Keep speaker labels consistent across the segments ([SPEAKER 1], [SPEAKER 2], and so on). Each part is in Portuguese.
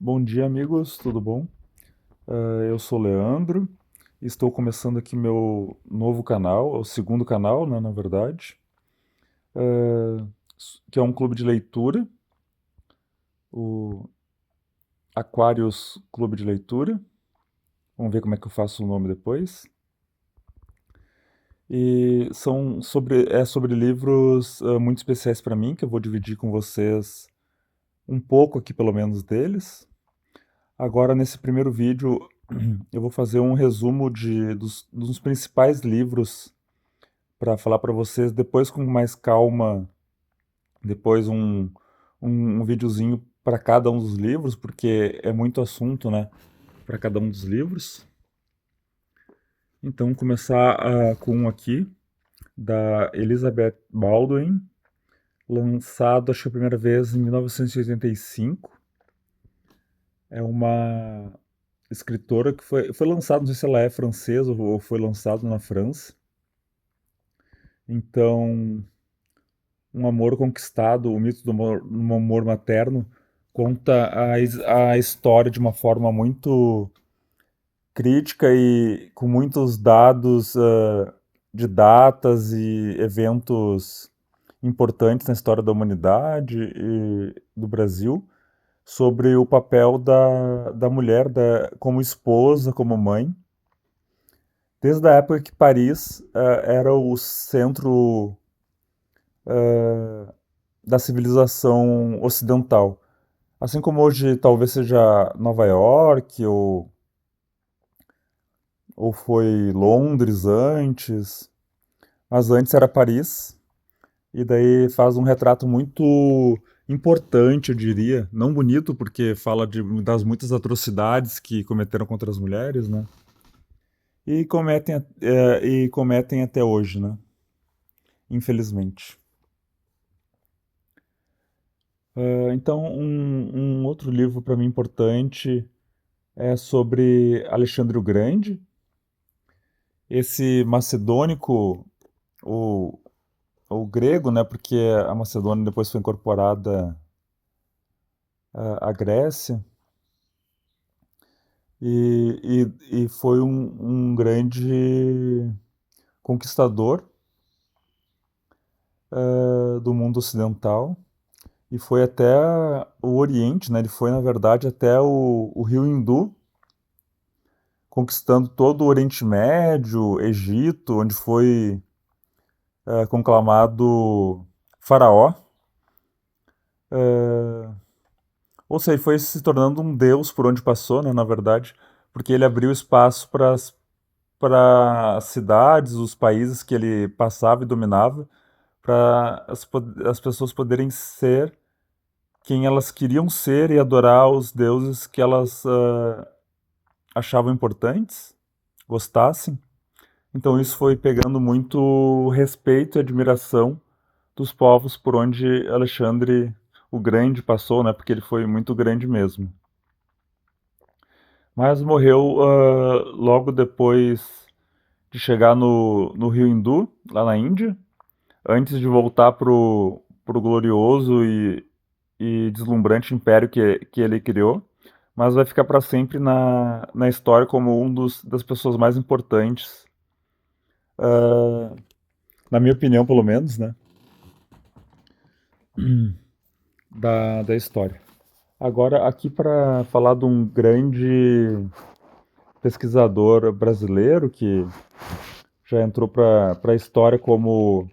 [SPEAKER 1] Bom dia, amigos, tudo bom? Eu sou o Leandro e estou começando aqui meu novo canal, o segundo canal, né, na verdade, que é um clube de leitura, o Aquarius Clube de Leitura. Vamos ver como é que eu faço o nome depois. E é sobre livros muito especiais para mim, que eu vou dividir com vocês um pouco aqui, pelo menos, deles. Agora, nesse primeiro vídeo, eu vou fazer um resumo dos principais livros para falar para vocês, depois com mais calma, depois um videozinho para cada um dos livros, porque é muito assunto, né, para cada um dos livros. Então, começar com um aqui, da Elizabeth Baldwin, lançado, acho que a primeira vez em 1985. É uma escritora que foi lançada, não sei se ela é francesa ou foi lançado na França. Então, Um Amor Conquistado, o mito do amor materno, conta a história de uma forma muito crítica e com muitos dados de datas e eventos importantes na história da humanidade e do Brasil, sobre o papel da mulher como esposa, como mãe, desde a época que Paris era o centro da civilização ocidental. Assim como hoje talvez seja Nova York ou foi Londres antes, mas antes era Paris, e daí faz um retrato muito importante, eu diria, não bonito porque fala das muitas atrocidades que cometeram contra as mulheres, né? E cometem até hoje, né? Infelizmente. Então, um outro livro para mim importante é sobre Alexandre o Grande. Esse macedônico, o, o grego, né, porque a Macedônia depois foi incorporada à Grécia, e foi um grande conquistador do mundo ocidental, e foi até o Oriente, né, ele foi, na verdade, até o rio Hindu, conquistando todo o Oriente Médio, Egito, onde foi conclamado faraó. É, ou seja, foi se tornando um deus por onde passou, né, na verdade, porque ele abriu espaço para as cidades, os países que ele passava e dominava, para as pessoas poderem ser quem elas queriam ser e adorar os deuses que elas achavam importantes, gostassem. Então isso foi pegando muito respeito e admiração dos povos por onde Alexandre o Grande passou, né? Porque ele foi muito grande mesmo. Mas morreu logo depois de chegar no Rio Hindu, lá na Índia, antes de voltar pro glorioso e deslumbrante império que ele criou, mas vai ficar para sempre na história como das pessoas mais importantes, ah, na minha opinião, pelo menos, né, da história. Agora, aqui para falar de um grande pesquisador brasileiro que já entrou para a história como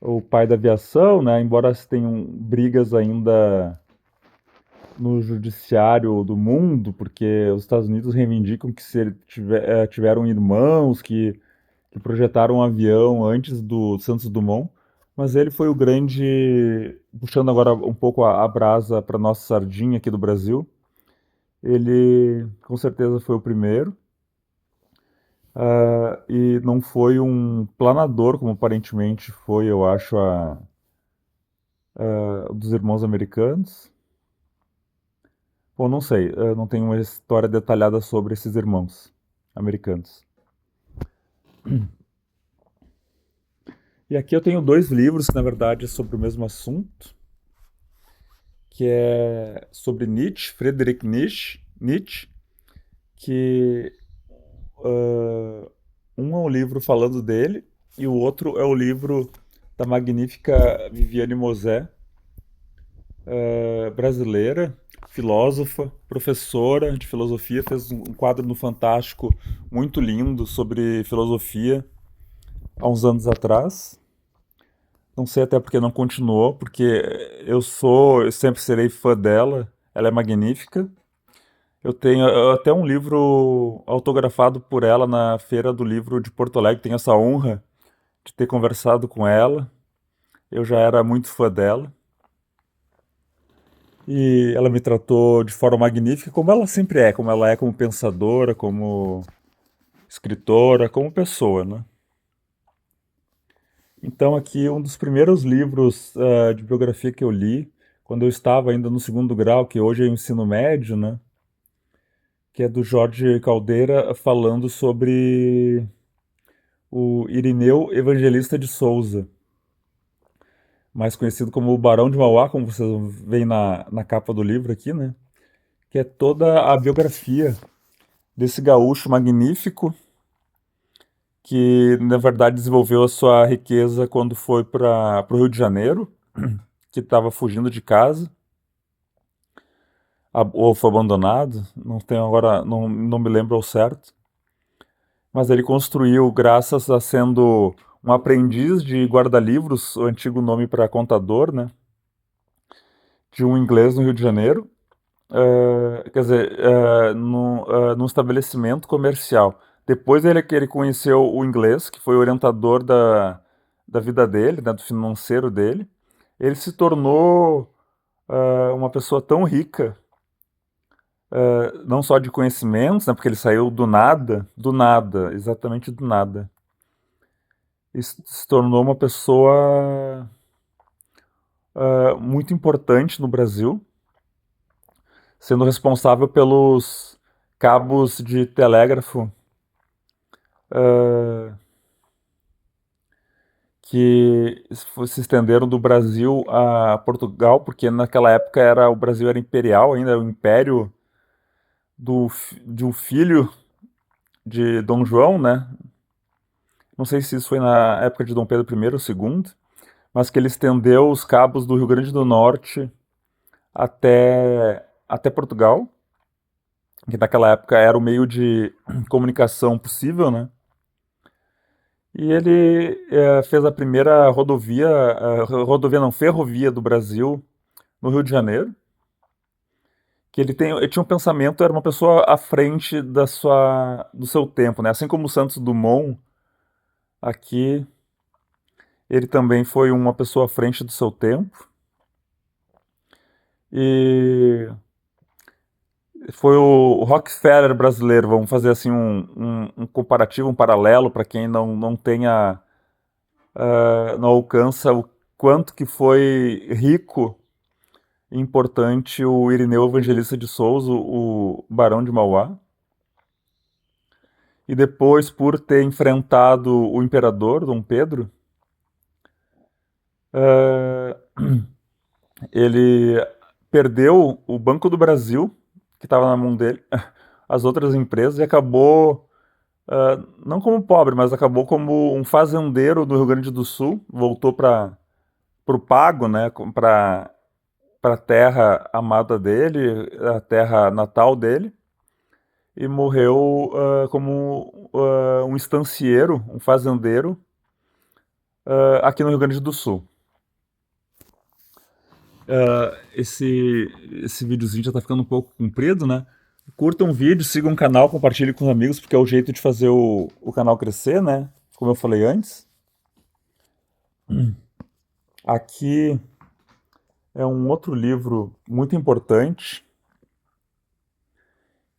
[SPEAKER 1] o pai da aviação, né? Embora se tenham brigas ainda no judiciário do mundo, porque os Estados Unidos reivindicam que tiveram irmãos que projetaram um avião antes do Santos Dumont, mas ele foi o grande, puxando agora um pouco a brasa para nossa sardinha aqui do Brasil, ele com certeza foi o primeiro, e não foi um planador, como aparentemente foi, eu acho, dos irmãos americanos. Bom, não sei, eu não tenho uma história detalhada sobre esses irmãos americanos. E aqui eu tenho dois livros que, na verdade, é sobre o mesmo assunto, que é sobre Nietzsche, Friedrich Nietzsche, que um é um livro falando dele e o outro é o livro da magnífica Viviane Mosé, brasileira, filósofa, professora de filosofia, fez um quadro no Fantástico muito lindo sobre filosofia há uns anos atrás. Não sei até porque não continuou, porque eu sempre serei fã dela, ela é magnífica. Eu tenho até um livro autografado por ela na Feira do Livro de Porto Alegre, tenho essa honra de ter conversado com ela. Eu já era muito fã dela. E ela me tratou de forma magnífica, como ela sempre é, como ela é como pensadora, como escritora, como pessoa, né? Então aqui um dos primeiros livros de biografia que eu li, quando eu estava ainda no segundo grau, que hoje é o ensino médio, né? Que é do Jorge Caldeira falando sobre o Irineu Evangelista de Souza, mais conhecido como o Barão de Mauá, como vocês veem na capa do livro aqui, né? Que é toda a biografia desse gaúcho magnífico que, na verdade, desenvolveu a sua riqueza quando foi para o Rio de Janeiro, que estava fugindo de casa, ou foi abandonado, não tenho agora, não me lembro ao certo. Mas ele construiu, graças a sendo um aprendiz de guarda-livros, o antigo nome para contador, né? De um inglês no Rio de Janeiro, quer dizer, num estabelecimento comercial. Depois que ele conheceu o inglês, que foi o orientador da vida dele, né, do financeiro dele, ele se tornou uma pessoa tão rica, não só de conhecimentos, né, porque ele saiu do nada, exatamente do nada, e se tornou uma pessoa muito importante no Brasil, sendo responsável pelos cabos de telégrafo uh, que se estenderam do Brasil a Portugal, porque naquela época o Brasil era imperial ainda, era o império de um filho de Dom João, né? Não sei se isso foi na época de Dom Pedro I ou II, mas que ele estendeu os cabos do Rio Grande do Norte até Portugal, que naquela época era o meio de comunicação possível, né? E ele fez a primeira rodovia não, ferrovia do Brasil no Rio de Janeiro, que ele tinha um pensamento, era uma pessoa à frente do seu tempo, né? Assim como o Santos Dumont, aqui, ele também foi uma pessoa à frente do seu tempo. E foi o Rockefeller brasileiro, vamos fazer assim um comparativo, um paralelo para quem não tenha, não alcança o quanto que foi rico e importante o Irineu Evangelista de Souza, o Barão de Mauá. E depois, por ter enfrentado o imperador, Dom Pedro, ele perdeu o Banco do Brasil, que estava na mão dele, as outras empresas, e acabou, não como pobre, mas acabou como um fazendeiro do Rio Grande do Sul, voltou para o pago, né, para a terra amada dele, a terra natal dele, e morreu como um estancieiro, um fazendeiro, aqui no Rio Grande do Sul. Esse videozinho já tá ficando um pouco comprido, né? Curtam o vídeo, sigam o canal, compartilhem com os amigos, porque é o jeito de fazer o canal crescer, né? Como eu falei antes. Aqui é um outro livro muito importante,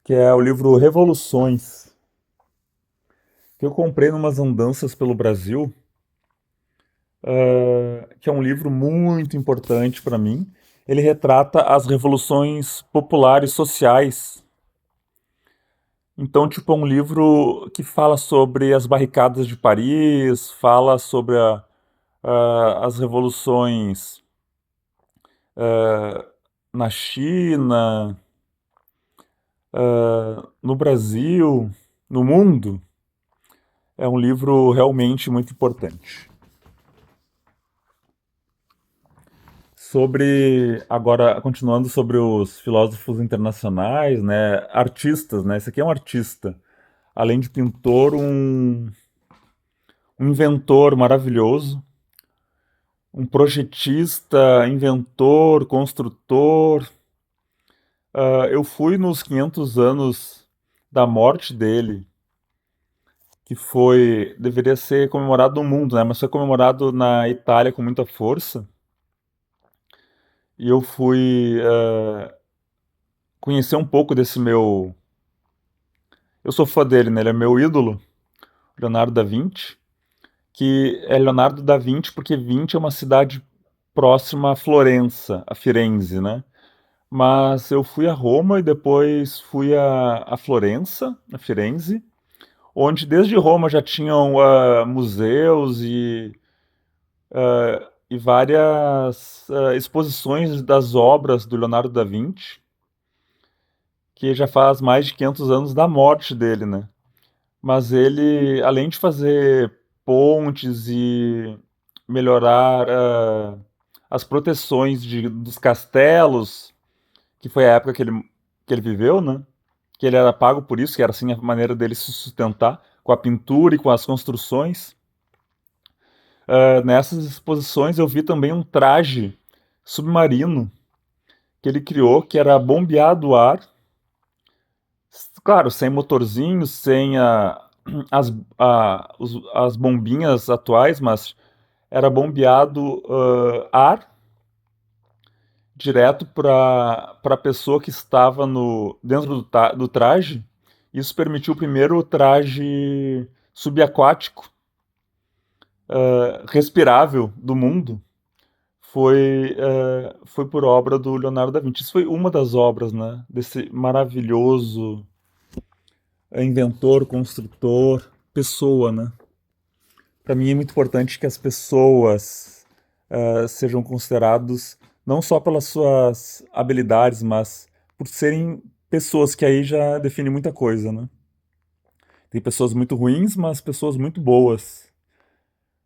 [SPEAKER 1] que é o livro Revoluções, que eu comprei numas andanças pelo Brasil, que é um livro muito importante para mim. Ele retrata as revoluções populares sociais. Então, tipo, é um livro que fala sobre as barricadas de Paris, fala sobre as revoluções na China, no Brasil, no mundo, é um livro realmente muito importante. Sobre, agora, continuando sobre os filósofos internacionais, né, artistas, né, esse aqui é um artista, além de pintor, um inventor maravilhoso, um projetista, inventor, construtor. Eu fui nos 500 anos da morte dele, que foi, deveria ser comemorado no mundo, né, mas foi comemorado na Itália com muita força, e eu fui conhecer um pouco desse meu. Eu sou fã dele, né? Ele é meu ídolo, Leonardo da Vinci, que é Leonardo da Vinci porque Vinci é uma cidade próxima a Florença, a Firenze, né? Mas eu fui a Roma e depois fui a Florença, a Firenze, onde desde Roma já tinham museus e várias exposições das obras do Leonardo da Vinci, que já faz mais de 500 anos da morte dele, né? Mas ele, além de fazer pontes e melhorar as proteções dos castelos, que foi a época que ele viveu, né? Que ele era pago por isso, que era assim a maneira dele se sustentar, com a pintura e com as construções. Nessas exposições eu vi também um traje submarino que ele criou, que era bombeado o ar, claro, sem motorzinho, sem as, as bombinhas atuais, mas era bombeado ar direto para a pessoa que estava dentro do traje. Isso permitiu o primeiro traje subaquático respirável do mundo. Foi por obra do Leonardo da Vinci. Isso foi uma das obras, né, desse maravilhoso inventor, construtor, pessoa, né? Para mim é muito importante que as pessoas sejam considerados não só pelas suas habilidades, mas por serem pessoas, que aí já define muita coisa, né? Tem pessoas muito ruins, mas pessoas muito boas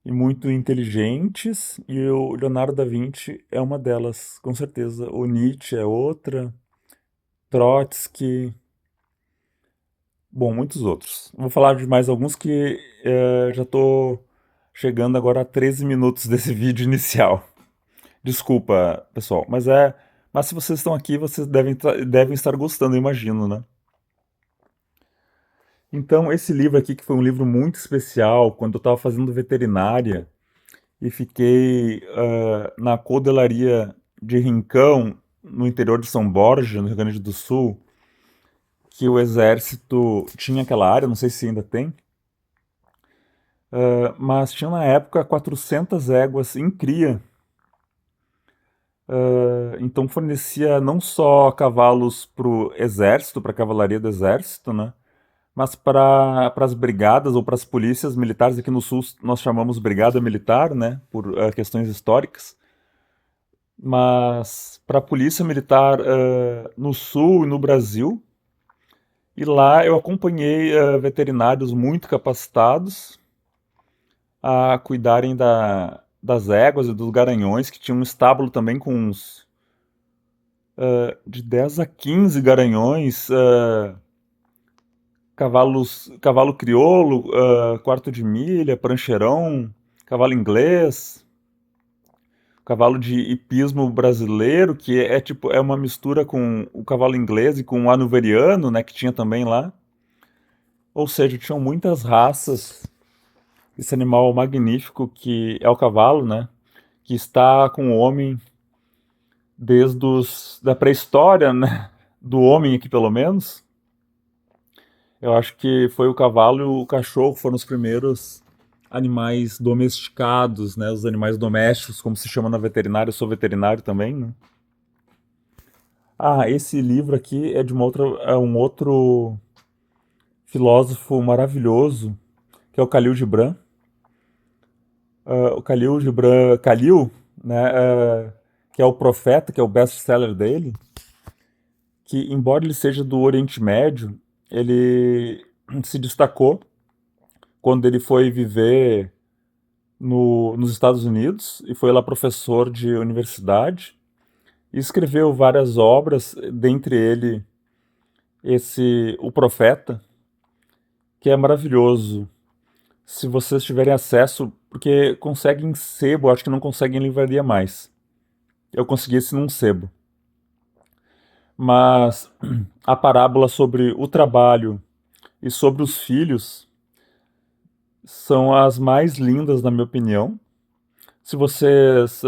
[SPEAKER 1] e muito inteligentes, e o Leonardo da Vinci é uma delas, com certeza. O Nietzsche é outra, Trotsky, bom, muitos outros. Vou falar de mais alguns que já estou chegando agora a 13 minutos desse vídeo inicial. Desculpa, pessoal, mas se vocês estão aqui, vocês devem estar gostando, eu imagino, né? Então, esse livro aqui, que foi um livro muito especial, quando eu estava fazendo veterinária e fiquei na Codelaria de Rincão, no interior de São Borja, no Rio Grande do Sul, que o exército tinha aquela área, não sei se ainda tem, mas tinha na época 400 éguas em cria. Então fornecia não só cavalos para o exército, para a cavalaria do exército, né? Mas para as brigadas ou para as polícias militares. Aqui no sul nós chamamos brigada militar, né? Por questões históricas. Mas para a polícia militar no sul e no Brasil. E lá eu acompanhei veterinários muito capacitados a cuidarem das éguas e dos garanhões, que tinha um estábulo também com uns de 10 a 15 garanhões, cavalo crioulo, quarto de milha, prancheirão, cavalo inglês, cavalo de hipismo brasileiro, que é tipo é uma mistura com o cavalo inglês e com o hannoveriano, né, que tinha também lá. Ou seja, tinham muitas raças. Esse animal magnífico que é o cavalo, né, que está com o homem desde da pré-história, né, do homem aqui pelo menos. Eu acho que foi o cavalo e o cachorro foram os primeiros animais domesticados, né? Os animais domésticos, como se chama na veterinária. Eu sou veterinário também, né? Ah, esse livro aqui é de é um outro filósofo maravilhoso, que é o Khalil Gibran. O Khalil Gibran, Khalil, né? que é O Profeta, que é o best-seller dele, que, embora ele seja do Oriente Médio, ele se destacou quando ele foi viver nos Estados Unidos e foi lá professor de universidade e escreveu várias obras, dentre ele O Profeta, que é maravilhoso. Se vocês tiverem acesso, porque consegue em sebo, acho que não consegue em livraria mais. Eu consegui esse num sebo. Mas a parábola sobre o trabalho e sobre os filhos são as mais lindas, na minha opinião. Se vocês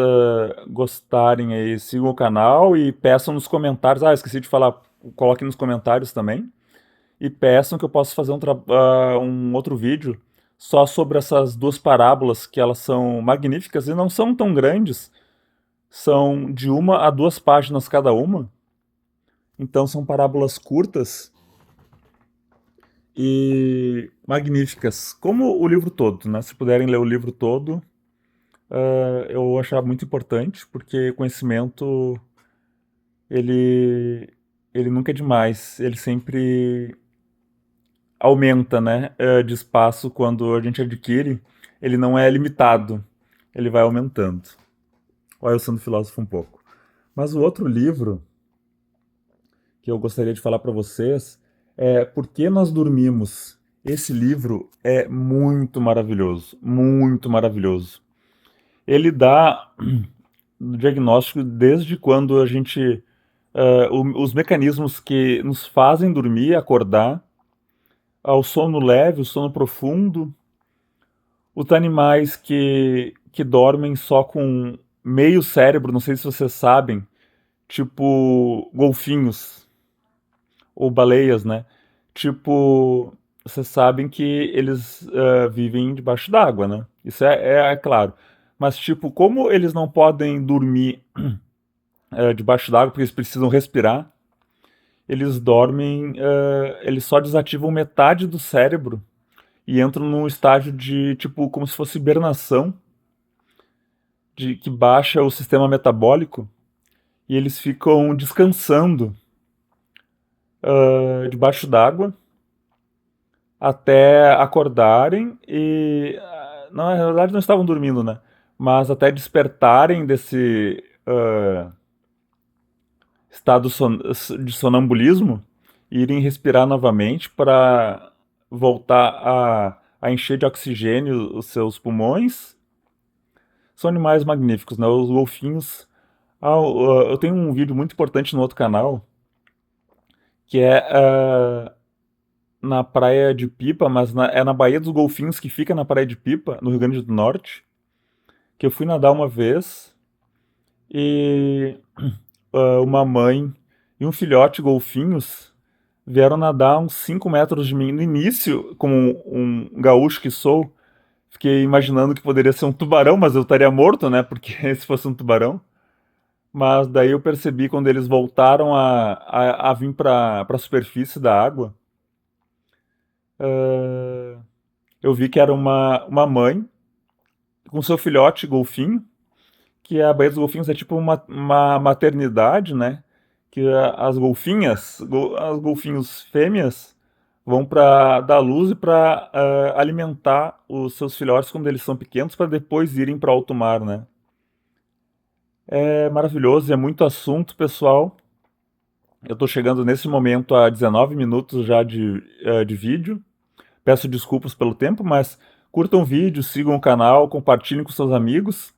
[SPEAKER 1] gostarem aí, sigam o canal e peçam nos comentários. Ah, esqueci de falar, coloquem nos comentários também. E peçam que eu possa fazer um outro vídeo só sobre essas duas parábolas, que elas são magníficas e não são tão grandes. São de 1 a 2 páginas cada uma. Então são parábolas curtas e magníficas. Como o livro todo, né? Se puderem ler o livro todo, eu achava muito importante, porque conhecimento, ele, ele nunca é demais. Ele sempre aumenta, né, de espaço quando a gente adquire. Ele não é limitado, ele vai aumentando. Olha, eu sendo filósofo um pouco. Mas o outro livro que eu gostaria de falar para vocês é Por que Nós Dormimos. Esse livro é muito maravilhoso, muito maravilhoso. Ele dá o diagnóstico desde quando a gente. Os mecanismos que nos fazem dormir, acordar, ao sono leve, o sono profundo, os animais que dormem só com meio cérebro, não sei se vocês sabem, tipo golfinhos ou baleias, né? Tipo, vocês sabem que eles vivem debaixo d'água, né? Isso é claro. Mas, tipo, como eles não podem dormir debaixo d'água porque eles precisam respirar, eles dormem, eles só desativam metade do cérebro e entram num estágio de, tipo, como se fosse hibernação, de que baixa o sistema metabólico e eles ficam descansando debaixo d'água até acordarem e não, na verdade não estavam dormindo, né? Mas até despertarem desse estado de sonambulismo e irem respirar novamente para voltar a encher de oxigênio os seus pulmões. São animais magníficos, né? Os golfinhos. Eu tenho um vídeo muito importante no outro canal que é na Praia de Pipa, mas é na Baía dos Golfinhos, que fica na Praia de Pipa, no Rio Grande do Norte, que eu fui nadar uma vez e uma mãe e um filhote golfinhos vieram nadar uns 5 metros de mim. No início, como um gaúcho que sou, fiquei imaginando que poderia ser um tubarão, mas eu estaria morto, né? Porque se fosse um tubarão. Mas daí eu percebi quando eles voltaram a vir para a superfície da água, ah, eu vi que era uma mãe com seu filhote golfinho, que a Baía dos Golfinhos é tipo uma maternidade, né? Que as golfinhas, as golfinhos fêmeas, vão para dar luz e para alimentar os seus filhotes quando eles são pequenos, para depois irem para alto mar, né? É maravilhoso, é muito assunto, pessoal. Eu estou chegando nesse momento a 19 minutos já de vídeo. Peço desculpas pelo tempo, mas curtam o vídeo, sigam o canal, compartilhem com seus amigos.